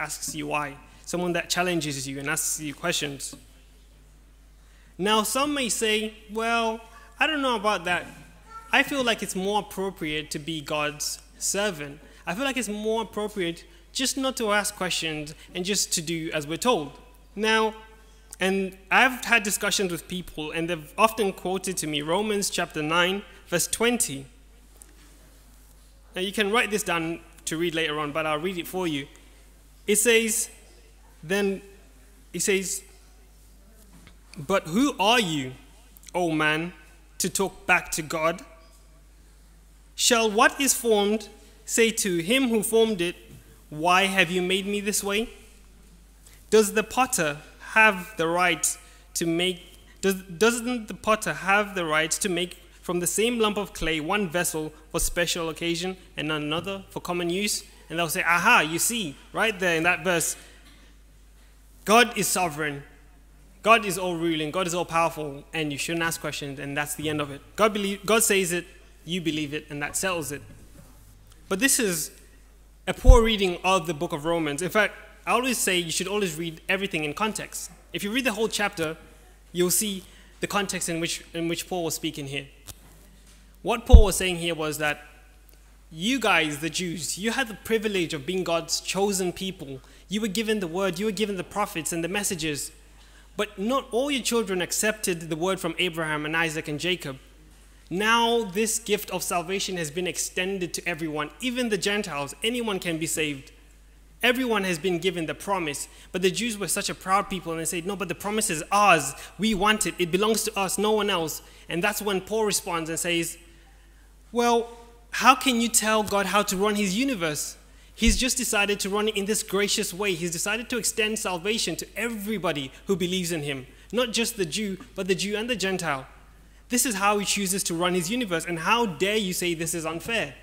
asks you why, someone that challenges you and asks you questions. Now, some may say, well, I don't know about that. I feel like it's more appropriate to be God's servant. I feel like it's more appropriate just not to ask questions and just to do as we're told. Now, and I've had discussions with people, and they've often quoted to me Romans chapter 9, verse 20. Now, you can write this down to read later on, but I'll read it for you. It says, but who are you, O man, to talk back to God? Shall what is formed say to him who formed it, why have you made me this way? Doesn't the potter have the right to make from the same lump of clay one vessel for special occasion and another for common use? And they'll say, aha, you see, right there in that verse, God is sovereign. God is all-ruling. God is all-powerful, and you shouldn't ask questions, and that's the end of it. God says it, you believe it, and that settles it. But this is a poor reading of the book of Romans. In fact, I always say you should always read everything in context. If you read the whole chapter, you'll see the context in which Paul was speaking here. What Paul was saying here was that you guys, the Jews, you had the privilege of being God's chosen people. You were given the word, you were given the prophets and the messages. But not all your children accepted the word from Abraham and Isaac and Jacob. Now this gift of salvation has been extended to everyone, even the Gentiles. Anyone can be saved. Everyone has been given the promise. But the Jews were such a proud people, and they said, no, but the promise is ours. We want it. It belongs to us, no one else. And that's when Paul responds and says, well, how can you tell God how to run his universe? He's just decided to run it in this gracious way. He's decided to extend salvation to everybody who believes in him. Not just the Jew, but the Jew and the Gentile. This is how he chooses to run his universe. And how dare you say this is unfair?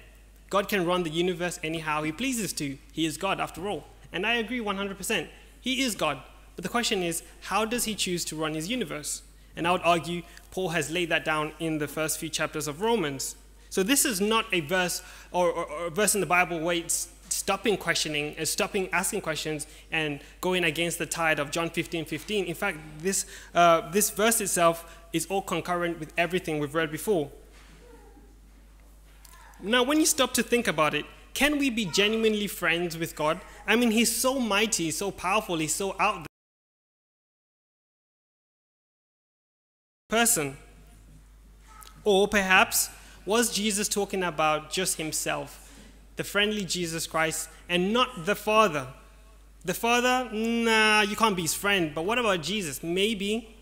God can run the universe anyhow he pleases to. He is God after all. And I agree 100%. He is God. But the question is, how does he choose to run his universe? And I would argue Paul has laid that down in the first few chapters of Romans. So this is not a verse or a verse in the Bible where it's stopping questioning and stopping asking questions and going against the tide of John 15:15. In fact, this verse itself is all concurrent with everything we've read before. Now, when you stop to think about it, can we be genuinely friends with God? I mean, he's so mighty, he's so powerful, he's so out there. Person. Or perhaps, was Jesus talking about just himself? The friendly Jesus Christ, and not the Father. The Father, nah, you can't be his friend. But what about Jesus? Maybe.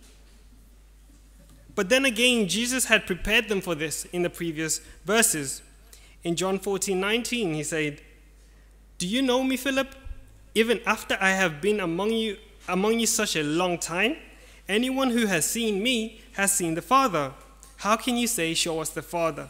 But then again, Jesus had prepared them for this in the previous verses. In John 14:19, he said, do you know me, Philip? Even after I have been among you such a long time, anyone who has seen me has seen the Father. How can you say, show us the Father?